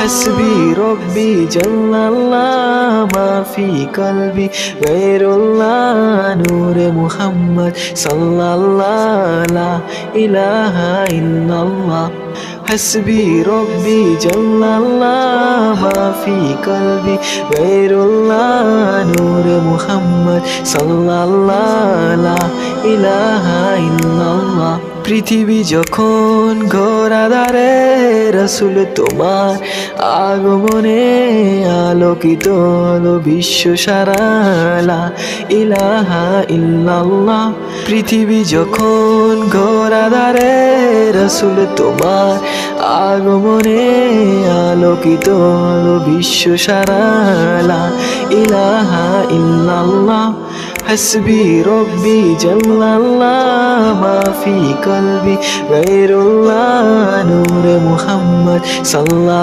حسبي ربي جل الله ما في قلبي غير الله نور محمد صلى الله لا إله إلا الله حسبي ربي جل الله ما في قلبي غير الله نور محمد صلى الله لا إله إلا الله পৃথিবী যখন ঘোরাদারে রাসূল তোমার আগমনে আলোকিত হলো বিশ্ব সারা লা ইলাহা ইল্লাল্লাহ পৃথিবী যখন ঘোরাদারে রাসূল তোমার আগমনে আলোকিত হলো বিশ্ব সারা লা ইলাহা ইল্লাল্লাহ حسبي ربي جل الله ما في قلبي غير الله نور محمد صلى